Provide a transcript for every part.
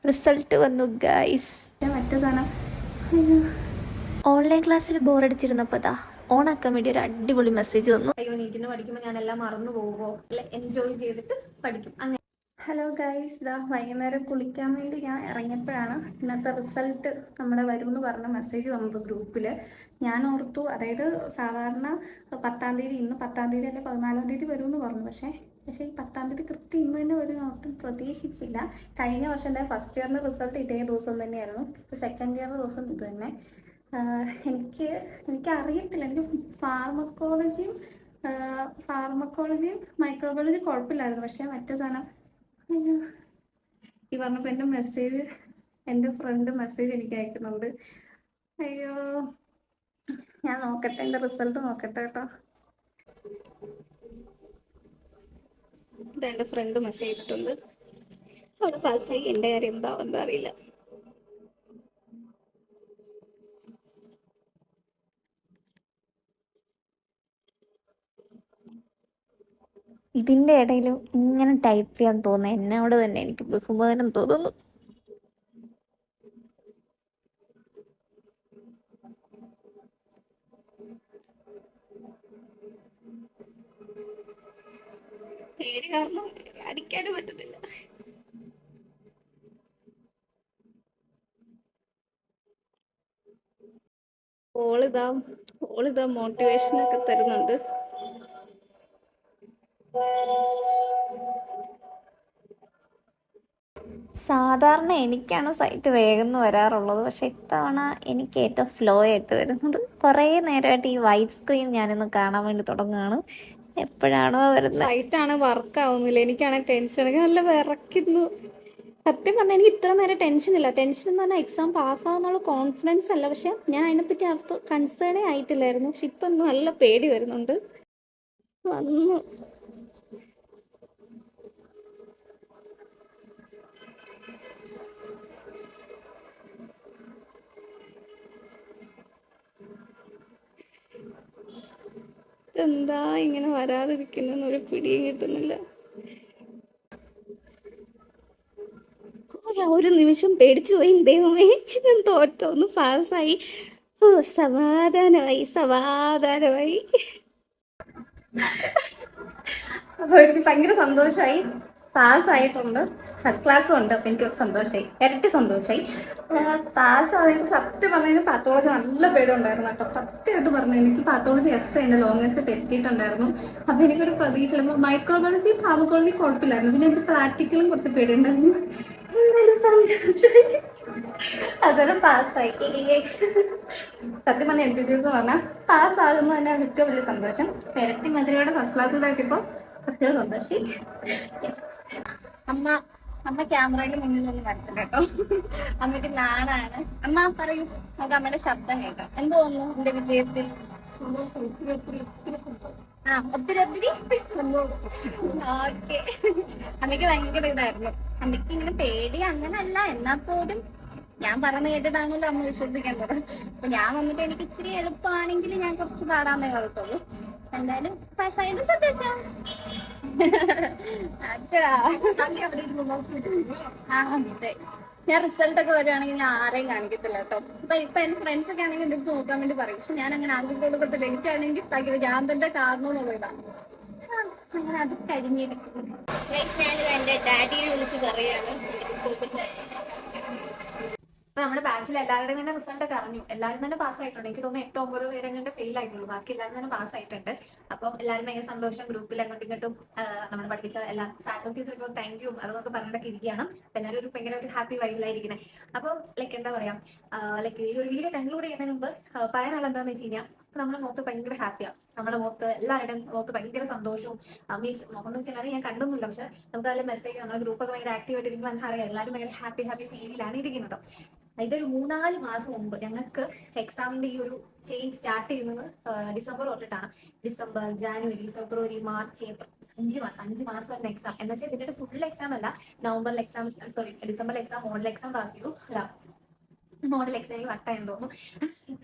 Result വന്നു guys. മറ്റേ സാധനം ഓൺലൈൻ ക്ലാസ്സിൽ ബോറടിച്ചിരുന്നപ്പോൾ ഓണാക്കാൻ വേണ്ടി ഒരു അടിപൊളി മെസ്സേജ് വന്നു. അയ്യോ, നീറ്റിന് പഠിക്കുമ്പോൾ ഞാൻ എല്ലാം മറന്നു പോകുമോ, അല്ല എൻജോയ് ചെയ്തിട്ട് പഠിക്കും അങ്ങനെ. ഹലോ ഗൈസ്, വൈകുന്നേരം കുളിക്കാൻ വേണ്ടി ഞാൻ ഇറങ്ങിയപ്പോഴാണ് ഇന്നത്തെ റിസൾട്ട് നമ്മുടെ വരും എന്ന് പറഞ്ഞ മെസ്സേജ് വന്നത് ഗ്രൂപ്പിൽ. ഞാൻ ഓർത്തു, അതായത് സാധാരണ 10-ാം തീയതി, ഇന്ന് 10-ാം തീയതി അല്ലെ 14-ാം തീയതി വരുമെന്ന് പറഞ്ഞു. പക്ഷേ ഈ 10-ാം തീയതി കൃത്യം ഇന്ന് തന്നെ ഒരു ഒട്ടും പ്രതീക്ഷിച്ചില്ല. കഴിഞ്ഞ വർഷം എൻ്റെ ഫസ്റ്റ് ഇയറിൻ്റെ റിസൾട്ട് ഇതേ ദിവസം തന്നെയായിരുന്നു. ഇപ്പോൾ സെക്കൻഡ് ഇയറിൻ്റെ ദിവസം ഇത് തന്നെ. എനിക്കറിയത്തില്ല, എനിക്ക് ഫാർമക്കോളജിയും മൈക്രോബയോളജിയും കുഴപ്പമില്ലായിരുന്നു. പക്ഷേ മറ്റേ സാധനം ഈ പറഞ്ഞപ്പോൾ എൻ്റെ ഫ്രണ്ട് മെസ്സേജ് എനിക്ക് അയക്കുന്നുണ്ട്. അയ്യോ, ഞാൻ നോക്കട്ടെ, എൻ്റെ റിസൾട്ട് നോക്കട്ടെ കേട്ടോ. ഇതെൻ്റെ ഫ്രണ്ട് മെസ്സേജ് ചെയ്തിട്ടുണ്ട്. അവിടെ പാസ്സായി, എൻ്റെ കാര്യം എന്താണെന്ന് അറിയില്ല. ഇതിൻ്റെ ഇടയിലും ഇങ്ങനെ ടൈപ്പ് ചെയ്യാൻ തോന്നുന്നു എന്നോട് തന്നെ എനിക്ക് ബഹുമാനം തോന്നുന്നു. പേടി കാരണം അടിക്കാനും പറ്റത്തില്ല. ഓളിതാ മോട്ടിവേഷൻ ഒക്കെ തരുന്നുണ്ട്. സാധാരണ എനിക്കാണ് സൈറ്റ് വേഗം വരാറുള്ളത്, പക്ഷെ ഇത്തവണ എനിക്ക് ഏറ്റവും സ്ലോ ആയിട്ട് വരുന്നത്. കുറേ നേരമായിട്ട് ഈ വൈറ്റ് സ്ക്രീൻ ഞാനിന്ന് കാണാൻ വേണ്ടി തുടങ്ങുകയാണ്. എപ്പോഴാണോ വരുന്നത്, സൈറ്റാണ് വർക്ക് ആവുന്നില്ല. എനിക്കാണെങ്കിൽ ടെൻഷൻ, നല്ല വിറയ്ക്കുന്നു. സത്യം പറഞ്ഞാൽ എനിക്ക് ഇത്ര നേരം ടെൻഷൻ എന്ന് പറഞ്ഞാൽ എക്സാം പാസ്സാകുന്നുള്ള കോൺഫിഡൻസ് അല്ല, പക്ഷെ ഞാൻ അതിനെപ്പറ്റി അർത്ഥം കൺസേണേ ആയിട്ടില്ലായിരുന്നു. പക്ഷെ ഇപ്പം നല്ല പേടി വരുന്നുണ്ട്. വന്നു എന്താ ഇങ്ങനെ വരാതിരിക്കുന്നൊരു പിടിയും കിട്ടുന്നില്ല. ഞാൻ ഒരു നിമിഷം പേടിച്ചു പോയി. ദൈവമേ, ഞാൻ തോറ്റൊന്ന് പാസ്സായി. ഓ, സമാധാനമായി. അപ്പോൾ എനിക്ക് ഭയങ്കര സന്തോഷമായി. പാസ്സായിട്ടുണ്ട്, ഫസ്റ്റ് ക്ലാസ്സും ഉണ്ട്. അപ്പം എനിക്ക് സന്തോഷമായി, ഇരട്ടി സന്തോഷമായി. പാസ്സായതിന് സത്യം പറഞ്ഞതിന് പാത്തോളജി നല്ല പേടുണ്ടായിരുന്നു കേട്ടോ. സത്യമായിട്ട് പറഞ്ഞു, എനിക്ക് പാത്തോളജി എൻ്റെ ലോങ്ങസ്റ്റ് തെറ്റിയിട്ടുണ്ടായിരുന്നു. അപ്പോൾ എനിക്കൊരു പ്രതീക്ഷ. മൈക്രോബയോളജി ഫാർമക്കോളജി കുഴപ്പമില്ലായിരുന്നു. പിന്നെ എനിക്ക് പ്രാക്ടിക്കലും കുറച്ച് പേടിയുണ്ടായിരുന്നു. എന്തായാലും സന്തോഷമായി, അവസാനം പാസ്സായി. സത്യം പറഞ്ഞ MBBS പറഞ്ഞാൽ പാസ്സാകുമ്പോൾ തന്നെ ഏറ്റവും വലിയ സന്തോഷം. ഇരട്ടി മധുരയുടെ ഫസ്റ്റ് ക്ലാസ്സിലാക്കിയപ്പോൾ കുറച്ച് സന്തോഷി. അമ്മ ക്യാമറയിൽ മുന്നിലൊന്നും കണ്ടില്ല കേട്ടോ. അമ്മയ്ക്ക് നാണാണ്. അമ്മ പറയൂ, നമുക്ക് അമ്മയുടെ ശബ്ദം കേൾക്കാം. എന്ത് തോന്നുന്നു എന്റെ വിജയത്തിൽ? ഒത്തിരി ഓക്കെ. അമ്മയ്ക്ക് ഭയങ്കര ഇതായിരുന്നു. അമ്മയ്ക്ക് ഇങ്ങനെ പേടി അങ്ങനല്ല, എന്നാൽ പോലും ഞാൻ പറഞ്ഞു കേട്ടിട്ടാണല്ലോ അമ്മ വിശ്വസിക്കേണ്ടത്. അപ്പൊ ഞാൻ വന്നിട്ട് എനിക്ക് ഇച്ചിരി എളുപ്പമാണെങ്കിൽ ഞാൻ കുറച്ച് പാടാന്നേ പറയത്തുള്ളൂ. എന്തായാലും പാസ്സായിട്ട് സന്തോഷം. അച്ചടാ, ഞാൻ റിസൾട്ട് ഒക്കെ വരുവാണെങ്കിൽ ഞാൻ ആരെയും കാണിക്കത്തില്ല കേട്ടോ. ഇപ്പൊ എന്റെ ഫ്രണ്ട്സ് ഒക്കെ ആണെങ്കിൽ എന്റെ അടുത്ത് നോക്കാൻ വേണ്ടി പറയും. പക്ഷെ ഞാൻ അങ്ങനെ ആദ്യം കൊടുക്കത്തില്ല. എനിക്കാണെങ്കിൽ ഭയങ്കര ഞാൻ തന്നെ കാരണം എന്നുള്ള ഇതാണ്. അങ്ങനെ അത് കഴിഞ്ഞിരിക്കുന്നു. ഞാനിത് എന്റെ ഡാഡിയെ വിളിച്ച് പറയാണ്. അപ്പൊ നമ്മുടെ ബാച്ചിൽ എല്ലാവരുടെയും തന്നെ റിസൾട്ട് ഒക്കെ അറിഞ്ഞു. എല്ലാവരും തന്നെ പാസ്സായിട്ടുണ്ട്. എനിക്ക് തോന്നുന്നു 8-9 പേരെ കണ്ട് ഫെയിൽ ആയിട്ടുള്ളൂ. ബാക്കി എല്ലാവരും തന്നെ പാസ്സായിട്ടുണ്ട്. അപ്പം എല്ലാവരും ഭയങ്കര സന്തോഷം. ഗ്രൂപ്പിൽ അങ്ങോട്ടും ഇങ്ങോട്ടും നമ്മൾ പഠിപ്പിച്ച എല്ലാ ഫാക്കൽറ്റീസിനും താങ്ക് യു അതൊക്കെ പറഞ്ഞിട്ടൊക്കെ ഇരിക്കുകയാണ്. അപ്പം എല്ലാവരും ഒരു ഭയങ്കര ഒരു ഹാപ്പി വൈബിലായിരിക്കുന്നത്. അപ്പം ലൈക്ക് എന്താ പറയാ, ലൈക്ക് ഈ ഒരു വീഡിയോ കൺക്ലൂഡ് ചെയ്യുന്നതിന് മുമ്പ് പറയാനുള്ള എന്താണെന്ന് വെച്ച് കഴിഞ്ഞാൽ, നമ്മുടെ മുഖത്ത് ഭയങ്കര ഹാപ്പിയാണ്. നമ്മുടെ മുഖത്ത് എല്ലാവരുടെയും മുഖത്ത് ഭയങ്കര സന്തോഷവും. മീൻസ് മുഖം എന്ന് വെച്ചാൽ ഞാൻ കണ്ടൊന്നുമില്ല, പക്ഷെ നമുക്ക് നല്ല മെസ്സേജ്, നമ്മുടെ ഗ്രൂപ്പൊക്കെ ഭയങ്കര ആക്റ്റീവ് ആയിട്ടിരിക്കുമ്പോൾ അറിയാം എല്ലാവരും ഭയങ്കര ഹാപ്പി ഫീലിലാണ് ഇരിക്കുന്നത്. ഇതൊരു 3-4 മാസം മുമ്പ് ഞങ്ങൾക്ക് എക്സാമിന്റെ ഈ ഒരു ചെയിൻ സ്റ്റാർട്ട് ചെയ്യുന്നത് ഡിസംബർ തൊട്ടിട്ടാണ്. ഡിസംബർ, ജാനുവരി, ഫെബ്രുവരി, മാർച്ച്, ഏപ്രിൽ 5 മാസം വരുന്ന എക്സാം എന്ന് വെച്ചാൽ ഇതിന്റെ ഫുൾ എക്സാം അല്ല. ഡിസംബറിൽ എക്സാം, മോഡൽ എക്സാം പാസ് ചെയ്തു. അല്ല, മോഡൽ എക്സാം വട്ടായെന്ന് തോന്നുന്നു.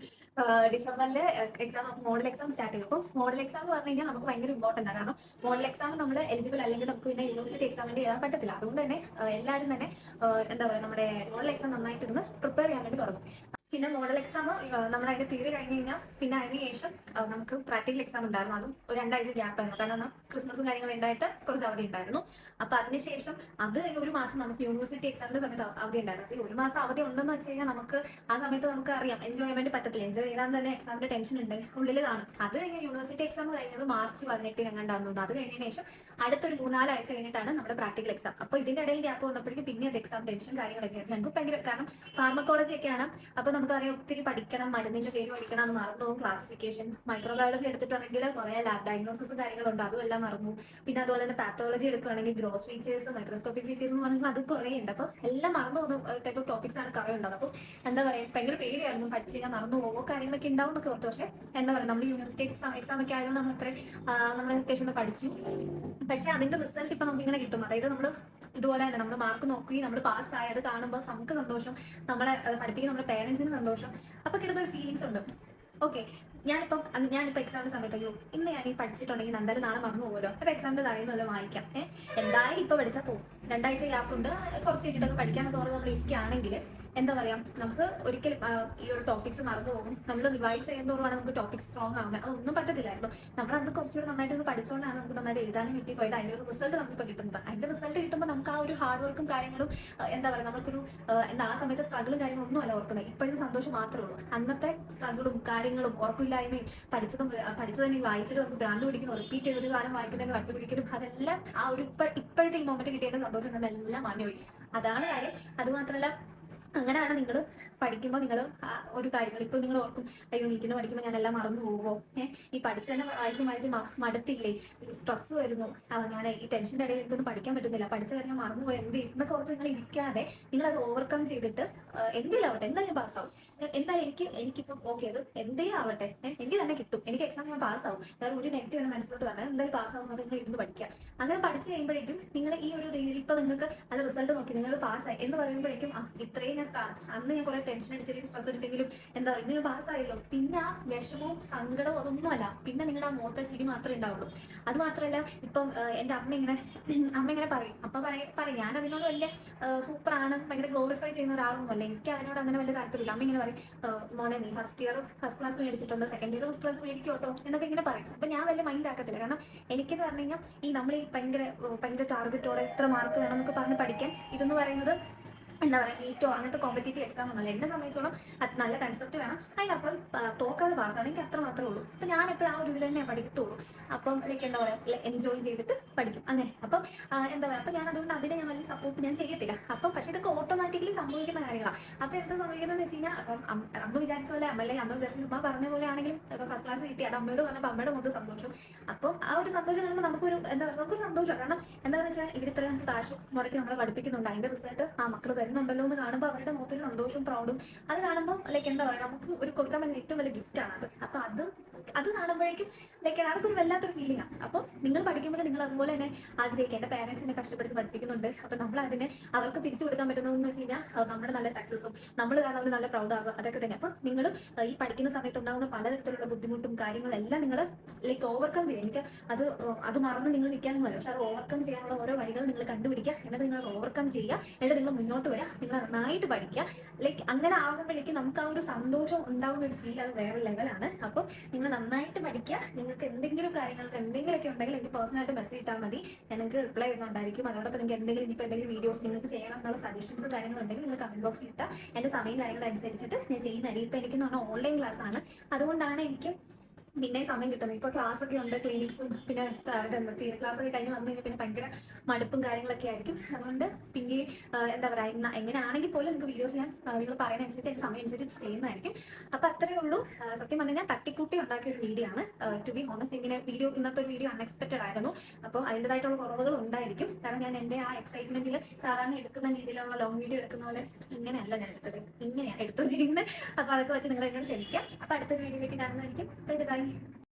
ഡിസംബറിൽ എക്സാം മോഡൽ എക്സാം സ്റ്റാർട്ട് ചെയ്യും. അപ്പോൾ മോഡൽ എക്സാം എന്ന് പറഞ്ഞു കഴിഞ്ഞാൽ നമുക്ക് ഭയങ്കര ഇമ്പോർട്ടൻ്റ് ആണ്. കാരണം മോഡൽ എക്സാം നമ്മൾ എലിജിബിൾ അല്ലെങ്കിൽ നമുക്ക് പിന്നെ യൂണിവേഴ്സിറ്റി എക്സാമിന്റെ എഴുതാൻ പറ്റത്തില്ല. അതുകൊണ്ട് തന്നെ എല്ലാവരും തന്നെ എന്താ പറയുക, നമ്മുടെ മോഡൽ എക്സാം നന്നായിട്ട് ഇരുന്ന് പ്രിപ്പയർ ചെയ്യാൻ വേണ്ടി തുടങ്ങും. പിന്നെ മോഡൽ എക്സാം നമ്മൾ അതിന്റെ തിയറി കഴിഞ്ഞ് കഴിഞ്ഞാൽ പിന്നെ അതിന് ശേഷം നമുക്ക് പ്രാക്ടിക്കൽ എക്സാം ഉണ്ടായിരുന്നു. അതും ഒരു 2 ആഴ്ച ഗ്യാപ്പ് ആയിരുന്നു. കാരണം അന്ന് ക്രിസ്മസും കാര്യങ്ങളും ഉണ്ടായിട്ട് കുറച്ച് അവധി ഉണ്ടായിരുന്നു. അപ്പൊ അതിനുശേഷം അത് ഒരു മാസം നമുക്ക് യൂണിവേഴ്സിറ്റി എക്സാമിന്റെ സമയത്ത് അവധി ഉണ്ടായിരുന്നു. ഈ ഒരു മാസം അവധി ഉണ്ടെന്ന് വെച്ച് കഴിഞ്ഞാൽ നമുക്ക് ആ സമയത്ത് നമുക്ക് അറിയാം എൻജോയ് ചെയ്യാൻ വേണ്ടി പറ്റത്തില്ല. എൻജോയ് ചെയ്താൽ തന്നെ എക്സാമിന്റെ ടെൻഷൻ ഉണ്ട്, ഉള്ളിൽ കാണും. അത് കഴിഞ്ഞ് യൂണിവേഴ്സിറ്റി എക്സാം കഴിഞ്ഞത് മാർച്ച് 18 എങ്ങാണ്ടാകുന്നു. അത് കഴിഞ്ഞതിന് ശേഷം അടുത്തൊരു 3-4 ആഴ്ച കഴിഞ്ഞിട്ടാണ് നമ്മുടെ പ്രാക്ടിക്കൽ എക്സാം. അപ്പോൾ ഇതിന്റെ ഇടയിൽ ഗ്യാപ്പ് വന്നപ്പോഴേക്കും പിന്നെ അത് എക്സാം ടെൻഷൻ കാര്യങ്ങളൊക്കെ ആയിരുന്നു. ഞങ്ങൾക്ക് ഭയങ്കര, കാരണം ഫാർമക്കോളജി ഒക്കെയാണ്. അപ്പൊ നമുക്കറിയാം ഒത്തിരി പഠിക്കണം, മരുന്നിന്റെ പേര് പഠിക്കണം, അത് മറന്നു പോകും. ക്ലാസിഫിക്കേഷൻ, മൈക്രോബയോളജി എടുത്തിട്ടുണ്ടെങ്കിൽ കുറെ ലാബ് ഡയഗ്നോസിസ് കാര്യങ്ങളുണ്ട്, അതും എല്ലാം മറന്നു. പിന്നെ അതുപോലെ തന്നെ പാത്തോളജി എടുക്കുകയാണെങ്കിൽ ഗ്രോസ് ഫീച്ചേഴ്സ്, മൈക്രോസ്കോപ്പിക് ഫീച്ചേഴ്സ് എന്ന് പറയുമ്പോൾ അത് കുറേ ഉണ്ട്. അപ്പോൾ എല്ലാം മറന്നു പോകുന്ന ടൈപ്പ് ഓഫ് ടോപ്പിക്സ് ആണ് കുറേ ഉണ്ടാകും. അപ്പോൾ എന്താ പറയുക, ഭയങ്കര പേടിയായിരുന്നു പഠിച്ചു കഴിഞ്ഞാൽ മറന്നു പോകുമോ കാര്യങ്ങളൊക്കെ ഉണ്ടാവും എന്നൊക്കെ ഓർത്തു. പക്ഷേ എന്താ പറയുക, നമ്മൾ യൂണിവേഴ്സിറ്റി എക്സാം ഒക്കെ ആയതുകൊണ്ട് നമ്മൾ നമ്മൾ അത്യാവശ്യം ഒന്ന് പഠിച്ചു. പക്ഷെ അതിന്റെ റിസൾട്ട് ഇപ്പൊ നമുക്ക് ഇങ്ങനെ കിട്ടും. അതായത് നമ്മൾ ഇതുപോലെ തന്നെ നമ്മൾ മാർക്ക് നോക്കി നമ്മൾ പാസ്സായത് കാണുമ്പോൾ നമുക്ക് സന്തോഷം, നമ്മളെ പഠിപ്പിക്കുന്ന നമ്മുടെ പേരൻസിന് സന്തോഷം. അപ്പൊ കിട്ടുന്ന ഒരു ഫീലിങ്സ് ഉണ്ട്. ഓക്കെ, ഞാനിപ്പോ എക്സാമിന്റെ സമയത്ത് അയ്യോ ഇന്ന് ഞാൻ ഈ പഠിച്ചിട്ടുണ്ടെങ്കിൽ എന്തായാലും നാളെ മറന്നു പോകുമല്ലോ, അപ്പൊ എക്സാമിന്റെ തലേന്നല്ലോ വായിക്കാം. എന്തായാലും ഇപ്പൊ പഠിച്ചാൽ പോകും, 2 ആഴ്ച ഗ്യാപ്പുണ്ട്, കുറച്ച് കഴിഞ്ഞിട്ടൊക്കെ പഠിക്കാന്ന് തോന്നുന്നു നമ്മൾ ഇരിക്കുകയാണെങ്കിൽ എന്താ പറയാ, നമുക്ക് ഒരിക്കലും ഈ ഒരു ടോപ്പിക്സ് മറന്നു പോകും. നമ്മൾ റിവൈസ് ചെയ്യുന്നതോടുമാണ് നമുക്ക് ടോപ്പിക്സ് സ്ട്രോങ് ആവുന്നത്. അതൊന്നും പറ്റത്തില്ലായിരുന്നു. നമ്മൾ അന്ന് കുറച്ചുകൂടെ നന്നായിട്ട് പഠിച്ചുകൊണ്ടാണ് നമുക്ക് നന്നായിട്ട് എഴുതാനും കിട്ടിപ്പോയത്. അതിന്റെ ഒരു റിസൾട്ട് നമുക്കിപ്പോൾ കിട്ടുന്നത്. അതിന്റെ റിസൾട്ട് കിട്ടുമ്പോൾ നമുക്ക് ആ ഒരു ഹാർഡ് വർക്കും കാര്യങ്ങളും എന്താ പറയുക, നമുക്കൊരു എന്താ ആ സമയത്ത് സ്ട്രഗിളും കാര്യങ്ങളും ഒന്നും അല്ല ഓർക്കുന്നത്. ഇപ്പോഴത്തെ സന്തോഷം മാത്രമേ ഉള്ളൂ. അന്നത്തെ സ്ട്രഗിളും കാര്യങ്ങളും ഉറപ്പില്ലായ്മയും പഠിച്ചതന്നെ വായിച്ചിട്ട് നമുക്ക് ഭ്രാന്ത് പിടിക്കുന്നു, റിപ്പീറ്റ് ചെയ്തൊരു കാലം വായിക്കുന്നതിന് കണ്ടുപിടിക്കലും, അതെല്ലാം ആ ഒരു ഇപ്പോഴത്തെ ഈ മൊമെന്റ് കിട്ടിയതിന്റെ സന്തോഷം തന്നെ എല്ലാം മാഞ്ഞുപോയി. അതാണ് കാര്യം. അതുമാത്രമല്ല, അങ്ങനെയാണ് നിങ്ങൾ പഠിക്കുമ്പോൾ നിങ്ങൾ ഒരു കാര്യങ്ങൾ ഇപ്പോൾ നിങ്ങൾ ഓർക്കും, അയ്യോ നീറ്റിന് പഠിക്കുമ്പോൾ ഞാൻ എല്ലാം മറന്നു പോകുമോ, ഈ പഠിച്ച് തന്നെ വായിച്ച് മടുത്തില്ലേ, സ്ട്രെസ് വരുന്നു, ഞാൻ ഈ ടെൻഷൻ്റെ ഇടയിൽ എനിക്കൊന്നും പഠിക്കാൻ പറ്റുന്നില്ല, പഠിച്ച കാര്യം മറന്നു പോയി എന്ത് എന്നൊക്കെ ഓർത്ത് നിങ്ങൾ ഇരിക്കാതെ നിങ്ങൾ അത് ഓവർകം ചെയ്തിട്ട് എന്തിലാവട്ടെ എന്തായാലും പാസ്സാവും. എന്തായാലും എനിക്കിപ്പം ഓക്കെ, അത് എന്തേ ആവട്ടെ, എനിക്ക് തന്നെ കിട്ടും, എനിക്ക് എക്സാം ഞാൻ പാസ്സാവും, വേറെ ഒരു നെഗറ്റീവ് മനസ്സിലോട്ട് പറഞ്ഞാൽ എന്തായാലും പാസ്സാവും. അത് നിങ്ങൾ ഇരുന്ന് പഠിക്കുക. അങ്ങനെ പഠിച്ച് കഴിയുമ്പോഴേക്കും നിങ്ങൾ ഈ ഒരു രീതിയിൽ ഇപ്പം നിങ്ങൾക്ക് അത് റിസൾട്ട് നോക്കി നിങ്ങൾ പാസ്സായി എന്ന് പറയുമ്പോഴേക്കും ഇത്രയും അന്ന് ഞാൻ കുറെ ടെൻഷൻ അടിച്ചെങ്കിലും സ്ട്രെസ് അടിച്ചെങ്കിലും എന്താ പറയുക, നിങ്ങൾ പാസ്സായല്ലോ, പിന്നെ ആ വിഷമവും സങ്കടവും അതൊന്നുമല്ല, പിന്നെ നിങ്ങളുടെ ആ മുഖത്തെ ചിരി മാത്രമേ ഉണ്ടാവുള്ളൂ. അത് മാത്രമല്ല, ഇപ്പം എൻ്റെ അമ്മ ഇങ്ങനെ പറയും, അപ്പൊ പറയും ഞാൻ അതിനോട് വലിയ സൂപ്പറാണ്, ഭയങ്കര ഗ്ലോറിഫൈ ചെയ്യുന്ന ഒരാളൊന്നുമല്ല, എനിക്ക് അതിനോട് അങ്ങനെ വലിയ താല്പര്യമില്ല. അമ്മ ഇങ്ങനെ പറയും, മോനെ നീ ഫസ്റ്റ് ഇയർ ഫസ്റ്റ് ക്ലാസ് മേടിച്ചിട്ടുണ്ട്, സെക്കൻഡ് ഇയർ ഫസ്റ്റ് ക്ലാസ് മേടിക്കോട്ടോ എന്നൊക്കെ ഇങ്ങനെ പറയും. അപ്പൊ ഞാൻ വലിയ മൈൻഡ് ആക്കത്തില്ല. കാരണം എനിക്കെന്ന് പറഞ്ഞു കഴിഞ്ഞാൽ നമ്മൾ ഈ ഭയങ്കര ടാർഗറ്റോടെ എത്ര മാർക്ക് വേണം എന്നൊക്കെ പറഞ്ഞ് പഠിക്കാൻ ഇതെന്ന് പറയുന്നത് എന്താ പറയുക, നീറ്റോ അങ്ങനത്തെ കോമ്പറ്റേറ്റീവ് എക്സാം ഒന്നുമല്ല. എന്നെ സംബന്ധിച്ചോളം അത് നല്ല കൺസെപ്റ്റ് വേണം, അതിനപ്പുറം തോക്കാതെ പാസ്സാണ്, എനിക്ക് അത്ര മാത്രമേ ഉള്ളൂ. അപ്പം ഞാൻ എപ്പോഴും ആ ഒരു ഇതിൽ തന്നെ പഠിക്കത്തുള്ളൂ. അപ്പം ലൈക്ക് എന്താ പറയുക, എൻജോയ് ചെയ്തിട്ട് പഠിക്കും അങ്ങനെ. അപ്പം എന്താ പറയുക, അപ്പം ഞാൻ അതുകൊണ്ട് അതിനെ ഞാൻ വലിയ സപ്പോർട്ട് ഞാൻ ചെയ്യത്തില്ല. അപ്പം പക്ഷേ ഇതൊക്കെ ഓട്ടോമാറ്റിക്കലി സംഭവിക്കുന്ന കാര്യങ്ങളാണ്. അപ്പം എന്താ സംഭവിക്കുന്നതെന്ന് വെച്ച് കഴിഞ്ഞാൽ, അപ്പം അമ്മ വിചാരിച്ച പോലെ അമ്മ വിചാരിച്ച ഉമ്മ പറഞ്ഞ പോലെ ആണെങ്കിലും ഇപ്പം ഫസ്റ്റ് ക്ലാസ് കിട്ടി, അത് അമ്മയോട് പറഞ്ഞപ്പോൾ അമ്മയുടെ മൊത്തം സന്തോഷം. അപ്പം ആ ഒരു സന്തോഷം കാണുമ്പോൾ നമുക്കൊരു എന്താ പറയുക, നമുക്കൊരു സന്തോഷം. കാരണം എന്താണെന്ന് വെച്ചാൽ ഇവരിത്ര നമുക്ക് കാശ് മുടക്കി നമ്മളെ പഠിപ്പിക്കുന്നുണ്ട്, അതിന്റെ റിസൾട്ട് ആ മക്കൾ തരുന്നുണ്ടല്ലോ എന്ന് കാണുമ്പോൾ അവരുടെ മുഖത്തൊരു സന്തോഷവും പ്രൗഡും അത് കാണുമ്പോൾ ലൈക്ക് എന്താ പറയുക, നമുക്ക് ഒരു കൊടുക്കാൻ പറ്റുന്ന ഏറ്റവും വലിയ ഗിഫ്റ്റാണ് അത്. അപ്പൊ അത് കാണുമ്പോഴേക്കും ലൈക്ക് അതൊക്കെ ഒരു വല്ലാത്തൊരു ഫീലിംഗ് ആണ്. അപ്പം നിങ്ങൾ പഠിക്കുമ്പോൾ നിങ്ങൾ അതുപോലെ തന്നെ ആഗ്രഹിക്കുക, എൻ്റെ പേരൻസിനെ കഷ്ടപ്പെടുത്തി പഠിപ്പിക്കുന്നുണ്ട്, അപ്പൊ നമ്മൾ അതിനെ അവർക്ക് തിരിച്ചു കൊടുക്കാൻ പറ്റുന്നതെന്ന് വെച്ച് കഴിഞ്ഞാൽ നമ്മുടെ നല്ല സക്സസും നമ്മൾ കാരണം അവർ നല്ല പ്രൗഡ് ആകും, അതൊക്കെ തന്നെ. അപ്പം നിങ്ങൾ ഈ പഠിക്കുന്ന സമയത്ത് ഉണ്ടാകുന്ന പലതരത്തിലുള്ള ബുദ്ധിമുട്ടും കാര്യങ്ങളെല്ലാം നിങ്ങൾ ലൈക്ക് ഓവർകം ചെയ്യുക. എനിക്ക് അത് മറന്ന് നിങ്ങൾ നിൽക്കാനൊന്നും അല്ല, പക്ഷെ അത് ഓവർകം ചെയ്യാനുള്ള ഓരോ വഴികൾ നിങ്ങൾ കണ്ടുപിടിക്കുക, എന്നിട്ട് നിങ്ങൾ ഓവർകം ചെയ്യുക, എന്നിട്ട് നിങ്ങൾ മുന്നോട്ട് വരിക, നിങ്ങൾ നന്നായിട്ട് പഠിക്കുക. ലൈക്ക് അങ്ങനെ ആകുമ്പോഴേക്കും നമുക്ക് ആ ഒരു സന്തോഷം ഉണ്ടാകുന്ന ഒരു ഫീൽ അത് വേറെ ലെവലാണ്. അപ്പോൾ നിങ്ങൾ നന്നായിട്ട് പഠിക്കുക. നിങ്ങൾക്ക് എന്തെങ്കിലും കാര്യങ്ങൾക്ക് എന്തെങ്കിലുമൊക്കെ ഉണ്ടെങ്കിൽ എനിക്ക് പേഴ്സണലായിട്ട് മെസ്സേജ് ഇട്ടാൽ മതി, എനിക്ക് റിപ്ലൈ ചെയ്യുന്നുണ്ടായിരിക്കും. അതോടൊപ്പം നിങ്ങൾക്ക് എന്തെങ്കിലും വീഡിയോസ് നിങ്ങൾക്ക് ചെയ്യണം എന്നുള്ള സജഷൻസ് കാര്യങ്ങളുണ്ടെങ്കിൽ നിങ്ങൾ കമന്റ് ബോക്സിൽ ഇട്ടാൽ എൻ്റെ സമയം കാര്യങ്ങളനുസരിച്ചിട്ട് ഞാൻ ചെയ്യുന്നതായിരിക്കും. ഇപ്പം എനിക്കെന്ന് പറഞ്ഞാൽ ഓൺലൈൻ ക്ലാസ് ആണ്, അതുകൊണ്ടാണ് എനിക്ക് പിന്നെ സമയം കിട്ടുന്നത്. ഇപ്പോൾ ക്ലാസ് ഒക്കെ ഉണ്ട്, ക്ലിനിക്സും പിന്നെ തിയറി ക്ലാസ് ഒക്കെ കഴിഞ്ഞ് വന്നു കഴിഞ്ഞാൽ പിന്നെ ഭയങ്കര മടുപ്പും കാര്യങ്ങളൊക്കെ ആയിരിക്കും. അതുകൊണ്ട് പിന്നെ എന്താ പറയുക, എങ്ങനെയാണെങ്കിൽ പോലും നിങ്ങൾക്ക് വീഡിയോസ് ഞാൻ നിങ്ങൾ പറയുന്നതനുസരിച്ച് എൻ്റെ സമയം അനുസരിച്ച് ചെയ്യുന്നതായിരിക്കും. അപ്പം അത്രയേ ഉള്ളൂ. സത്യം പറഞ്ഞാൽ ഞാൻ തട്ടിക്കൂട്ടി ഉണ്ടാക്കിയ ഒരു വീഡിയോ ആണ്. ടു ബി ഹോണസ്റ്റ്, ഇന്നത്തെ ഒരു വീഡിയോ അൺഎക്സ്പെക്റ്റഡ് ആയിരുന്നു. അപ്പോൾ അതിൻ്റെതായിട്ടുള്ള കുറവുകൾ ഉണ്ടായിരിക്കും. കാരണം ഞാൻ എൻ്റെ ആ എക്സൈറ്റ്മെന്റിൽ സാധാരണ എടുക്കുന്ന രീതിയിലുള്ള ലോങ് വീഡിയോ എടുക്കുന്ന പോലെ ഇങ്ങനെയല്ല ഞാൻ എടുത്തത്, ഇങ്ങനെയാണ് എടുത്തു വെച്ചിരിക്കുന്നത്. അപ്പോൾ അതൊക്കെ വെച്ച് നിങ്ങൾ എന്നോട് ക്ഷമിക്കാം. അപ്പോൾ അടുത്തൊരു വീഡിയോയിലേക്ക് കാണുന്നതായിരിക്കും. ബൈ.